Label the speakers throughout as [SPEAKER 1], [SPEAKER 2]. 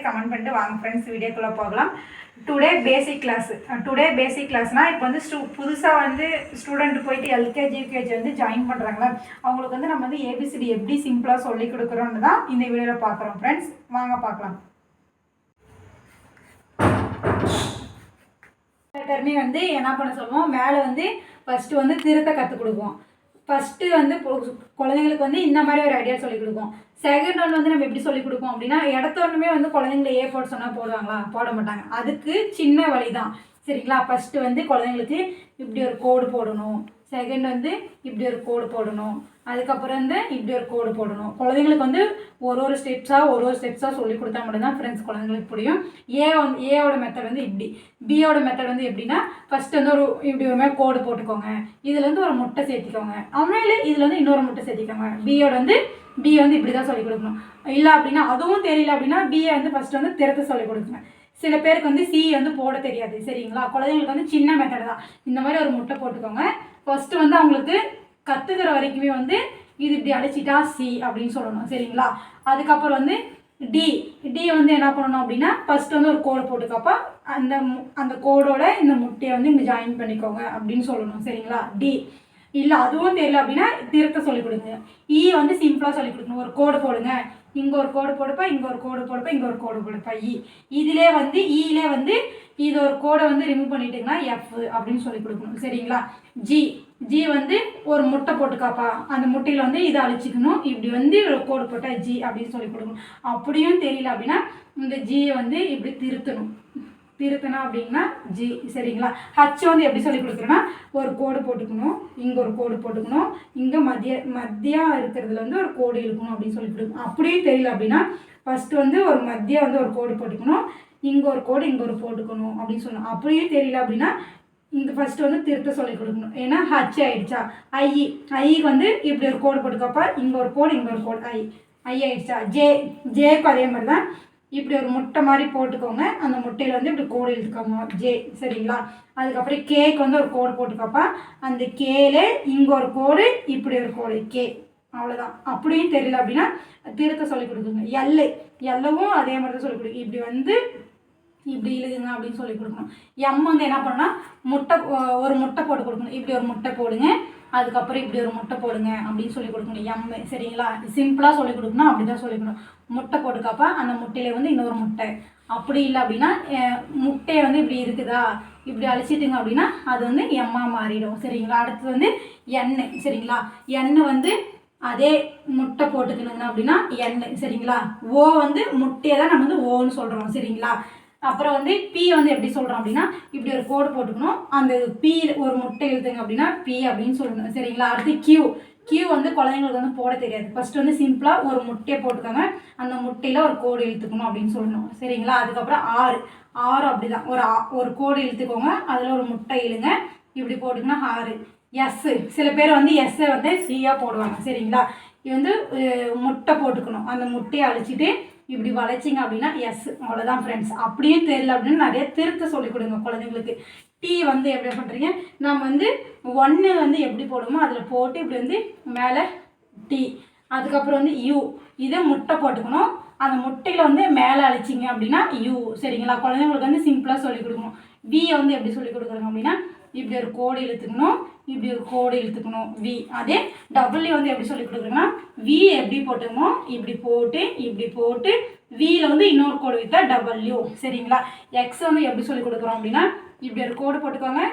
[SPEAKER 1] Comment பண்ணிட்டு வாங்க friends வீடியோக்குள்ளே போகலாம். டுடே பேசிக் கிளாஸ்னால் இப்போ வந்து புதுசாக வந்து ஸ்டூடெண்ட் போயிட்டு எல்கேஜி யூகேஜி வந்து ஜாயின் பண்ணுறாங்களா, அவங்களுக்கு வந்து நம்ம வந்து ஏபிசிடி எப்படி சிம்பிளாக சொல்லி கொடுக்குறோன்னு தான் இந்த வீடியோவில் பார்க்குறோம் ஃப்ரெண்ட்ஸ். வாங்க பார்க்கலாம். லெட்டருமே வந்து என்ன பண்ண சொல்லுவோம், மேலே வந்து ஃபஸ்ட்டு வந்து திருத்த கற்றுக் கொடுப்போம். ஃபஸ்ட்டு வந்து குழந்தைங்களுக்கு வந்து இந்த மாதிரி ஒரு ஐடியா சொல்லிக் கொடுப்போம். செகண்ட் ஒன் வந்து நம்ம எப்படி சொல்லிக் கொடுப்போம் அப்படின்னா, இடத்தோடனுமே வந்து குழந்தைங்களை ஏ போட சொன்னால் போடுவாங்களா, போட மாட்டாங்க. அதுக்கு சின்ன வழி தான் சரிங்களா. ஃபஸ்ட்டு வந்து குழந்தைங்களுக்கு இப்படி ஒரு கோடு போடணும், செகண்ட் வந்து இப்படி ஒரு கோடு போடணும், அதுக்கப்புறம் வந்து இப்படி ஒரு கோடு போடணும். குழந்தைங்களுக்கு வந்து ஒரு ஸ்டெப்ஸாக சொல்லி கொடுத்தா மட்டும்தான் ஃப்ரெண்ட்ஸ் குழந்தைங்களுக்கு புரியும். ஏவோட மெத்தட் வந்து இப்படி, பியோட மெத்தட் வந்து எப்படின்னா, ஃபஸ்ட்டு வந்து இப்படி ஒரு மாதிரி கோடு போட்டுக்கோங்க, இதில் வந்து ஒரு முட்டை சேர்த்திக்கோங்க, அப்புறம் இதில் வந்து இன்னொரு முட்டை சேர்த்திக்கோங்க. பி வந்து இப்படி தான் சொல்லிக் கொடுக்கணும். இல்லை அப்படின்னா அதுவும் தெரியல அப்படின்னா பிஏ வந்து ஃபஸ்ட்டு வந்து திறத்த சொல்லிக் கொடுக்குங்க. சில பேருக்கு வந்து சி வந்து போட தெரியாது சரிங்களா. குழந்தைங்களுக்கு வந்து சின்ன மெத்தட் தான். இந்த மாதிரி ஒரு முட்டை போட்டுக்கோங்க. ஃபஸ்ட்டு வந்து அவங்களுக்கு கற்றுக்கிற வரைக்குமே வந்து இது இப்படி அடிச்சிட்டா சி அப்படின்னு சொல்லணும் சரிங்களா. அதுக்கப்புறம் வந்து டி வந்து என்ன பண்ணணும் அப்படின்னா, ஃபஸ்ட்டு வந்து ஒரு கோடு போட்டுக்கப்போ அந்த கோடோட இந்த முட்டையை வந்து இங்கே ஜாயின் பண்ணிக்கோங்க அப்படின்னு சொல்லணும் சரிங்களா. டி இல்லை அதுவும் தெரியல அப்படின்னா திருத்த சொல்லிக் கொடுங்க. வந்து சிம்பிளாக சொல்லிக் கொடுக்கணும். ஒரு கோடு போடுங்க, இங்கே ஒரு கோடு போடுப்பா, இங்கே ஒரு கோடு போடுப்பா, இங்கே ஒரு கோடு போடுப்பா. இதிலே வந்து வந்து இது ஒரு கோடை வந்து ரிமூவ் பண்ணிட்டீங்கன்னா எஃப் அப்படின்னு சொல்லி கொடுக்கணும் சரிங்களா. ஜி வந்து ஒரு முட்டை போட்டுக்காப்பா, அந்த முட்டையில் வந்து இதை அழிச்சிக்கணும், இப்படி வந்து ஒரு கோடு போட்டால் ஜி அப்படின்னு சொல்லி கொடுக்கணும். அப்படியும் தெரியல அப்படின்னா இந்த ஜியை வந்து இப்படி திருத்தணும் அப்படின்னா ஜி சரிங்களா. ஹச் வந்து எப்படி சொல்லி கொடுக்குறோன்னா, ஒரு கோடு போட்டுக்கணும், இங்கே ஒரு கோடு போட்டுக்கணும், இங்கே மத்தியம் இருக்கிறதுல வந்து ஒரு கோடு இழுக்கணும் அப்படின்னு சொல்லி கொடுக்கணும். அப்படியும் தெரியல அப்படின்னா ஃபஸ்ட்டு வந்து ஒரு மத்தியம் வந்து ஒரு கோடு போட்டுக்கணும், இங்கே ஒரு கோடு இங்கே ஒரு போட்டுக்கணும் அப்படின்னு சொல்லணும். அப்படியும் தெரியல அப்படின்னா இங்கே ஃபஸ்ட்டு வந்து திருத்த சொல்லி கொடுக்கணும். ஏன்னா ஹச் ஆயிடுச்சா. ஐக்கு வந்து இப்படி ஒரு கோடு போட்டுக்கப்பா, இங்கே ஒரு கோடு இங்கே ஒரு கோடு ஐ ஆயிடுச்சா. ஜேக்கு அதே மாதிரி தான், இப்படி ஒரு முட்டை மாதிரி போட்டுக்கோங்க, அந்த முட்டையில் வந்து இப்படி கோடு இழுத்துக்கோங்க ஜே சரிங்களா. அதுக்கப்புறம் கேக்கு வந்து ஒரு கோடு போட்டுக்கப்பா, அந்த கேல இங்கே ஒரு கோடு இப்படி ஒரு கோடு கே, அவ்வளோதான். அப்படியும் தெரியல அப்படின்னா திருத்த சொல்லி கொடுக்குங்க. எல்லவும் அதே மாதிரி தான் சொல்லி கொடுங்க. இப்படி வந்து இப்படி இழுகுங்க அப்படின்னு சொல்லி கொடுக்கணும். எம் வந்து என்ன பண்ணால் ஒரு முட்டை போட்டு கொடுக்கணும். இப்படி ஒரு முட்டை போடுங்க, அதுக்கப்புறம் இப்படி ஒரு முட்டை போடுங்க அப்படின்னு சொல்லி கொடுக்கணும். எம் சரிங்களா. சிம்பிளாக சொல்லி கொடுக்கணும், அப்படி தான் சொல்லி கொடுக்கணும். முட்டை போட்டுக்காப்பா, அந்த முட்டையில் வந்து இன்னொரு முட்டை. அப்படி இல்லை அப்படின்னா முட்டையை வந்து இப்படி இருக்குதா, இப்படி அழிச்சிட்டுங்க அப்படின்னா அது வந்து எம்மா மாறிடும் சரிங்களா. அடுத்து வந்து எண்ணெய் சரிங்களா. எண்ணெய் வந்து அதே முட்டை போட்டுக்கணுங்க அப்படின்னா எண்ணெய் சரிங்களா. ஓ வந்து முட்டையை தான் நம்ம வந்து ஓன்னு சொல்கிறோம் சரிங்களா. அப்புறம் வந்து பி வந்து எப்படி சொல்கிறோம் அப்படின்னா, இப்படி ஒரு கோடு போட்டுக்கணும், அந்த பி ஒரு முட்டை எழுதுங்க அப்படின்னா பி அப்படின்னு சொல்லணும் சரிங்களா. அடுத்து கியூ வந்து குழந்தைங்களுக்கு வந்து போட தெரியாது. ஃபஸ்ட்டு வந்து சிம்பிளாக ஒரு முட்டையை போட்டுக்கோங்க, அந்த முட்டையில் ஒரு கோடு இழுத்துக்கணும் அப்படின்னு சொல்லணும் சரிங்களா. அதுக்கப்புறம் ஆறு அப்படி தான், ஒரு கோடு இழுத்துக்கோங்க, அதில் ஒரு முட்டை இழுங்க, இப்படி போட்டுக்கணும் 6. எஸ்ஸு சில பேர் வந்து எஸ்ஸை வந்து சியாக போடுவாங்க சரிங்களா. இது வந்து முட்டை போட்டுக்கணும், அந்த முட்டையை அழிச்சிட்டு இப்படி வளைச்சிங்க அப்படின்னா எஸ், அவ்வளோதான் ஃப்ரெண்ட்ஸ். அப்படியும் தெரியல அப்படின்னு நிறைய திருத்த சொல்லிக் கொடுங்க குழந்தைங்களுக்கு. டி வந்து எப்படி பண்ணுறீங்க, நம்ம வந்து 1 வந்து எப்படி போடுமோ அதில் போட்டு இப்படி வந்து மேலே டி, அதுக்கப்புறம் வந்து யூ, இதை முட்டை போட்டுக்கணும், அந்த முட்டையில் வந்து மேலே அழிச்சிங்க அப்படின்னா யூ சரிங்களா. குழந்தைங்களுக்கு வந்து சிம்பிளாக சொல்லிக் கொடுக்கணும். வியை வந்து எப்படி சொல்லிக் கொடுக்குறோங்க அப்படின்னா, இப்படி ஒரு கோடு இழுத்துக்கணும், இப்படி ஒரு கோடு இழுத்துக்கணும் வி. அதே டபுள்யூ வந்து எப்படி சொல்லி கொடுக்குறோன்னா, வி எப்படி போட்டுக்கணும், இப்படி போட்டு வியில் வந்து இன்னொரு கோடு வித்தா டபுள்யூ சரிங்களா. எக்ஸ் வந்து எப்படி சொல்லி கொடுக்குறோம் அப்படின்னா, இப்படி ஒரு கோடு போட்டுக்கோங்க,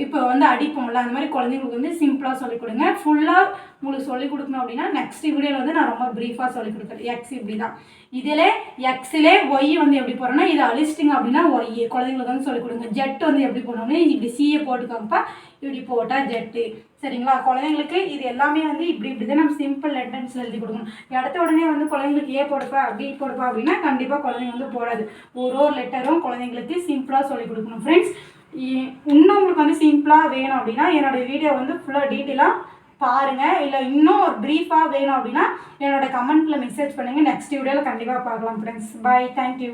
[SPEAKER 1] இப்போ வந்து அடிப்போம்ல அந்த மாதிரி குழந்தைங்களுக்கு வந்து சிம்பிளாக சொல்லிக் கொடுங்க. ஃபுல்லாக உங்களுக்கு சொல்லிக் கொடுக்கணும் அப்படின்னா நெக்ஸ்ட் வீடியோவில் வந்து நான் ரொம்ப ப்ரீஃபாக சொல்லிக் கொடுக்குறேன். எக்ஸ் இப்படி தான், இதில் எக்ஸிலே ஒய் வந்து எப்படி போடுறோன்னா, இதை அழிச்சிட்டிங்க அப்படின்னா ஒய் குழந்தைங்களுக்கு வந்து சொல்லிக் கொடுங்க. ஜெட் வந்து எப்படி போடணும்னா, இப்படி சிஏ போட்டுக்கோங்கப்பா, இப்படி போட்டால் ஜெட்டு சரிங்களா. குழந்தைங்களுக்கு இது எல்லாமே வந்து இப்படி தான் நம்ம சிம்பிள் லெட்டர்ஸில் எழுதி கொடுக்கணும். இடத்த உடனே வந்து குழந்தைங்களுக்கு ஏ போடுப்பா பி போடுப்பா அப்படின்னா கண்டிப்பாக குழந்தைங்க வந்து போடாது. ஒரு லெட்டரும் குழந்தைங்களுக்கு சிம்பிளாக சொல்லிக் கொடுக்கணும் ஃப்ரெண்ட்ஸ். இன்னும் உங்களுக்கு வந்து சிம்பிளாக வேணும் அப்படின்னா என்னோடய வீடியோ வந்து ஃபுல்லாக டீட்டெயிலாக பாருங்கள். இல்லை இன்னும் ஒரு ப்ரீஃபாக வேணும் அப்படின்னா என்னோடய கமெண்ட்டில் மெசேஜ் பண்ணுங்கள். நெக்ஸ்ட் வீடியோவில் கண்டிப்பாக பார்க்கலாம் ஃப்ரெண்ட்ஸ். பாய், தேங்க்யூ.